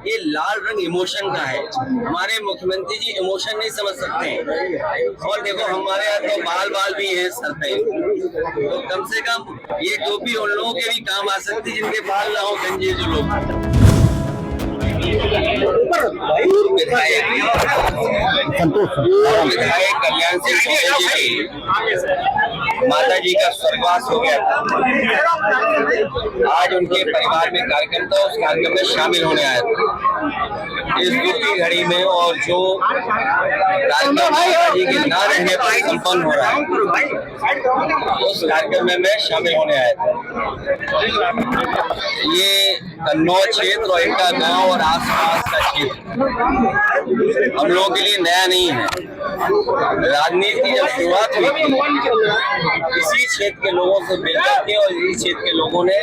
ये लाल रंग इमोशन का है। हमारे मुख्यमंत्री जी इमोशन नहीं समझ सकते हैं। और देखो हमारे यहाँ तो बाल बाल भी हैं सर पे, तो कम से कम ये टोपी उन लोगों के भी काम आ सकती है जिनके बाल ना हो गंजे जो लोग। विधायक कल्याण सिंह सोनी जी की माता जी का स्वर्गवास हो गया था। आज उनके परिवार में कार्यक्रम था, उस कार्यक्रम में शामिल होने आया था। इस दुख की घड़ी में और जो कार्यक्रम माता जी के ना रहने पर संपन्न हो रहा है, उस कार्यक्रम में मैं शामिल होने आया था। ये कन्नौज क्षेत्र और इनका गांव और आसपास का क्षेत्र हम लोगों के लिए नया नहीं है। राजनीति की जब शुरुआत हुई थी, इसी क्षेत्र के लोगों से मिलकर के और इसी क्षेत्र के लोगों ने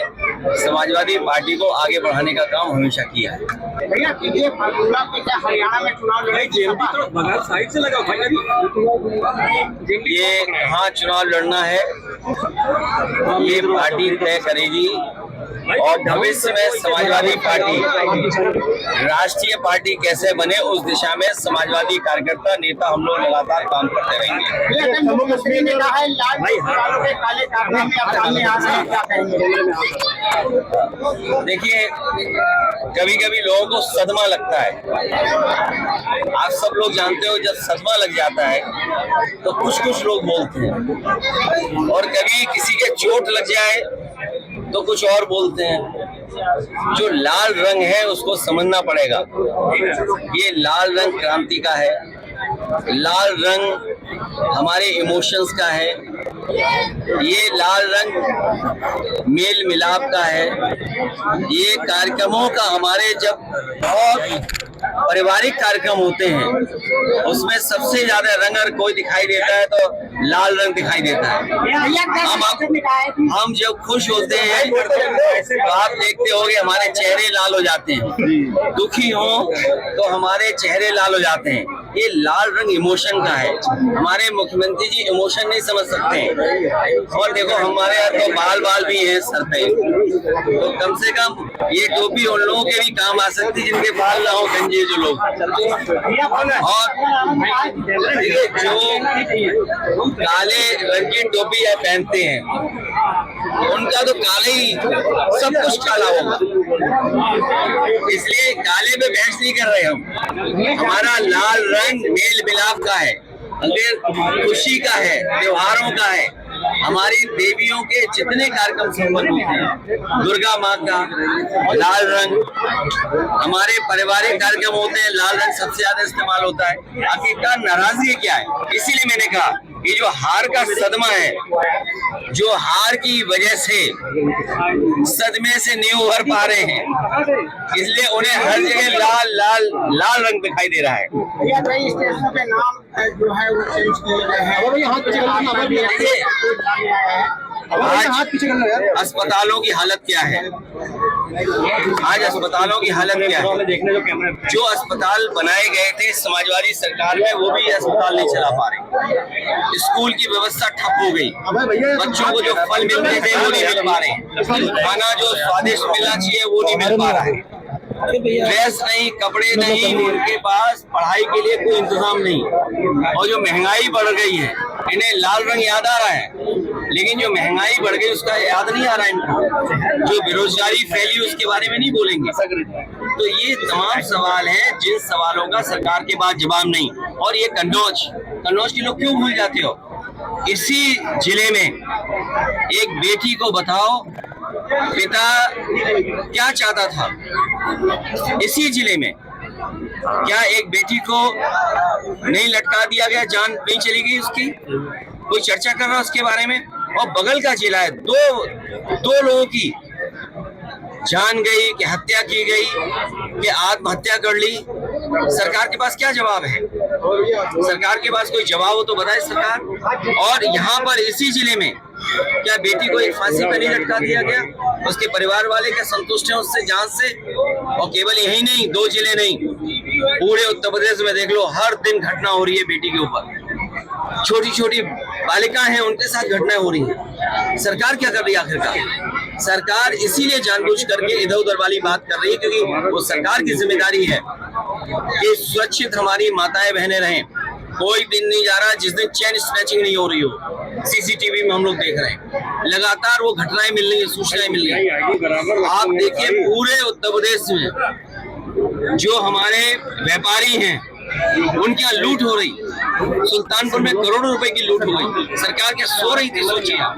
समाजवादी पार्टी को आगे बढ़ाने का काम हमेशा किया है। ये कहाँ चुनाव लड़ना है ये पार्टी तय करेगी और भविष्य में समाजवादी पार्टी राष्ट्रीय पार्टी कैसे बने उस दिशा में समाजवादी कार्यकर्ता नेता हम लोग लगातार काम करते रहेंगे। देखिए कभी कभी लोगों को सदमा लगता है। आप सब लोग जानते हो जब सदमा लग जाता है तो कुछ लोग बोलते हैं और कभी किसी के चोट लग जाए तो कुछ और बोलते हैं। जो लाल रंग है उसको समझना पड़ेगा। ये लाल रंग क्रांति का है, लाल रंग हमारे इमोशंस का है, ये लाल रंग मेल मिलाप का है। ये कार्यक्रमों का हमारे जब बहुत पारिवारिक कार्यक्रम होते हैं उसमें सबसे ज्यादा रंग अगर कोई दिखाई देता है तो लाल रंग दिखाई देता है। हम जब खुश होते हैं तो आप देखते होंगे हमारे चेहरे लाल हो जाते हैं, दुखी हो तो हमारे चेहरे लाल हो जाते हैं। ये लाल रंग इमोशन का है। हमारे मुख्यमंत्री जी इमोशन नहीं समझ सकते हैं। और देखो हमारे यहाँ तो बाल बाल भी हैं सर पे, तो कम से कम ये टोपी उन लोगों के भी काम आ सकती है जिनके बाल ना हो गंजे जो लोग। और जो काले रंग की टोपी पहनते हैं उनका तो काले ही सब कुछ काला होगा, इसलिए काले पे बहस नहीं कर रहे हम। हमारा लाल रंग मेल मिलाप का है, खुशी का है, त्योहारों का है। हमारी देवियों के जितने कार्यक्रम संपन्न होते हैं, दुर्गा माँ का लाल रंग, हमारे पारिवारिक कार्यक्रम होते हैं लाल रंग सबसे ज्यादा इस्तेमाल होता है। आखिरकार नाराजगी क्या है? इसीलिए मैंने कहा ये जो हार का सदमा है, जो हार की वजह से सदमे से नहीं उभर पा रहे हैं, इसलिए उन्हें हर जगह लाल लाल लाल रंग दिखाई दे रहा है। जो है वो चेंज किए गए हैं। आज अस्पतालों की हालत क्या है? आज अस्पतालों की हालत क्या है? जो अस्पताल बनाए गए थे समाजवादी सरकार में वो भी अस्पताल नहीं चला पा रहे। स्कूल की व्यवस्था ठप हो गई, बच्चों को जो फल मिलते थे वो नहीं मिल पा रहे, खाना जो स्वादिष्ट मिलना चाहिए वो नहीं मिल पा रहा है, ड्रेस नहीं, कपड़े नहीं, उनके पास पढ़ाई के लिए कोई इंतजाम नहीं। और जो महंगाई बढ़ गई है, इन्हें लाल रंग याद आ रहा है लेकिन जो महंगाई बढ़ गई उसका याद नहीं आ रहा है इनको। जो बेरोजगारी फैली उसके बारे में नहीं बोलेंगे। तो ये तमाम सवाल हैं जिन सवालों का सरकार के पास जवाब नहीं। और ये कन्नौज के लोग क्यों भूल जाते हो? इसी जिले में एक बेटी को बताओ पिता क्या चाहता था। इसी जिले में क्या एक बेटी को नहीं लटका दिया गया, जान नहीं चली गई उसकी? कोई चर्चा कर रहा है उसके बारे में? और बगल का जिला है, दो लोगों की जान गई कि हत्या की गई कि आत्महत्या कर ली। सरकार के पास क्या जवाब है? सरकार के पास कोई जवाब हो तो बताए सरकार। और यहाँ पर इसी जिले में क्या बेटी को एक फांसी पर नहीं लटका दिया गया? उसके परिवार वाले क्या संतुष्ट हैं उससे, जांच से? और केवल यही नहीं, 2 जिले नहीं, पूरे उत्तर प्रदेश में देख लो, हर दिन घटना हो रही है बेटी के ऊपर। छोटी छोटी बालिकाएं हैं, उनके साथ घटनाएं हो रही हैं। सरकार क्या कर रही है आखिरकार? सरकार इसीलिए जानबूझ करके इधर उधर वाली बात कर रही है, क्योंकि वो सरकार की जिम्मेदारी है कि सुरक्षित हमारी माताएं बहनें रहें। कोई दिन नहीं जा रहा जिस दिन चेन स्नैचिंग नहीं हो रही हो। सीसीटीवी में हम लोग देख रहे हैं, लगातार वो घटनाएं मिल रही है, सूचनाएं मिल रही है। आप देखिए पूरे उत्तर प्रदेश में जो हमारे व्यापारी हैं उनके यहाँ लूट हो रही। सुल्तानपुर में करोड़ों रुपए की लूट हो गई। सरकार क्या सो रही थी? सोचिए आप,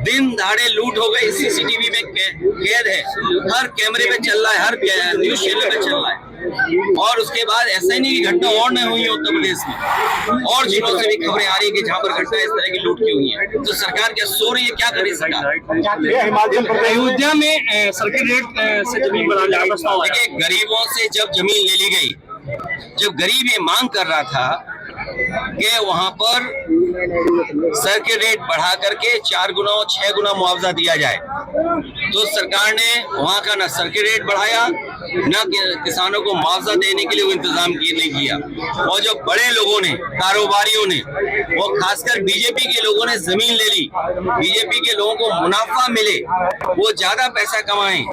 दिन दहाड़े लूट हो गई। सीसीटीवी में कैद है, हर कैमरे में चल रहा है, हर न्यूज चैनल में चल रहा है। और उसके बाद ऐसा ही नहीं कि घटना और न हुई है उत्तर प्रदेश में, और जिलों से भी खबरें आ रही है कि जहाँ पर घटना इस तरह की लूट की हुई है। तो सरकार क्या सो रही है? क्या करे सरकार? हिमाचल प्रदेश अयोध्या में सर्किट रेट से जमीन बनाने का प्रस्ताव आया। देखिए, गरीबों से जब जमीन ले ली गई, जब गरीब ये मांग कर रहा था कि वहां पर सर्किट रेट बढ़ा करके 4 गुना और 6 गुना मुआवजा दिया जाए, तो सरकार ने वहां का ना सर्किट रेट बढ़ाया, न किसानों को मुआवजा देने के लिए वो इंतजाम नहीं किया। और जो बड़े लोगों ने, कारोबारियों ने, वो खासकर बीजेपी के लोगों ने जमीन ले ली। बीजेपी के लोगों को मुनाफा मिले, वो ज्यादा पैसा कमाएं।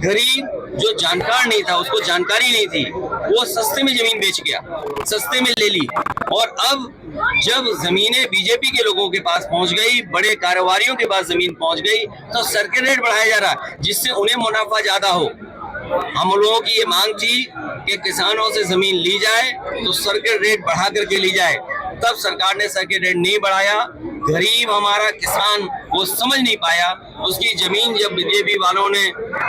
गरीब जो जानकार नहीं था, उसको जानकारी नहीं थी, वो सस्ते में जमीन बेच गया, सस्ते में ले ली। और अब जब जमीनें बीजेपी के लोगों के पास पहुंच गई, बड़े कारोबारियों के पास जमीन पहुंच गई, तो सर्किट रेट बढ़ाया जा रहा है जिससे उन्हें मुनाफा ज्यादा हो। हम लोगों की ये मांग थी कि किसानों से जमीन ली जाए तो सर्किट रेट बढ़ा करके ली जाए, तब सरकार ने सर्किट रेट नहीं बढ़ाया। गरीब हमारा किसान वो समझ नहीं पाया, उसकी जमीन जब बीजेपी वालों ने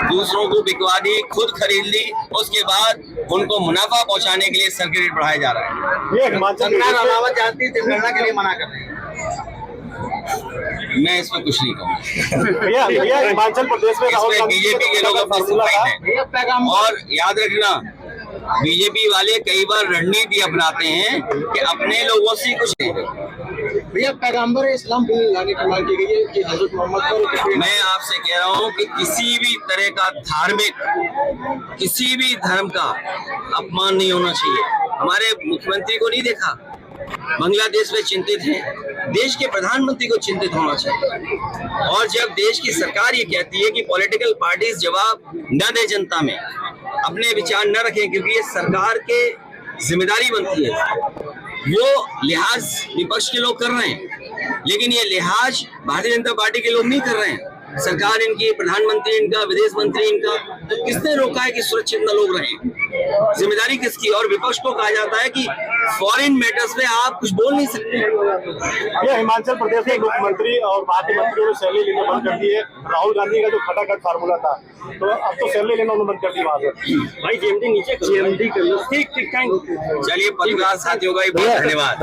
दूसरों को बिकवा दी, खुद खरीद ली, उसके बाद उनको मुनाफा पहुंचाने के लिए सर्किट रेट बढ़ाया जा रहा है। ये हिमाचल जनगणना के लिए मना कर रहे हैं। मैं इसमें कुछ नहीं कहूँगा। भैया हिमाचल प्रदेश में इसमें बीजेपी के लोग अपने सफाई हैं। और याद रखना, बीजेपी वाले कई बार रणनीति अपनाते हैं कि अपने लोगों से कुछ नहीं। भैया पैगंबर इस्लाम बिल लाने की मांग की गई है कि हजरत मोहम्मद पर। मैं आपसे कह रहा हूँ कि किसी भी तरह का धार्मिक, किसी भी धर्म का अपमान नहीं होना चाहिए। हमारे मुख्यमंत्री को नहीं देखा, बांग्लादेश में चिंतित हैं। देश के प्रधानमंत्री को चिंतित होना चाहिए। और जब देश की सरकार ये कहती है कि पॉलिटिकल पार्टीज जवाब न दे जनता में, अपने विचार न रखें, क्योंकि ये सरकार के जिम्मेदारी बनती है, वो लिहाज विपक्ष के लोग कर रहे हैं, लेकिन ये लिहाज भारतीय जनता पार्टी के लोग नहीं कर रहे हैं। सरकार इनकी, प्रधानमंत्री इनका, विदेश मंत्री इनका, तो किसने रोका है कि सुरक्षित न लोग रहें? जिम्मेदारी किसकी? और विपक्ष को कहा जाता है कि फॉरेन मैटर्स में आप कुछ बोल नहीं सकते। ये हिमाचल प्रदेश के मुख्यमंत्री और भाजपा मंत्रियों ने सैलरी लेना बंद कर दी है। राहुल गांधी का जो खटाखट फार्मूला था, तो अब तो सैलरी लेना उन्होंने बंद कर दी वहां से। भाई जीएमडी नीचे कर, जीएमडी कर लो। ठीक, थैंक यू। चलिए, पत्रकार साथियों का बहुत धन्यवाद।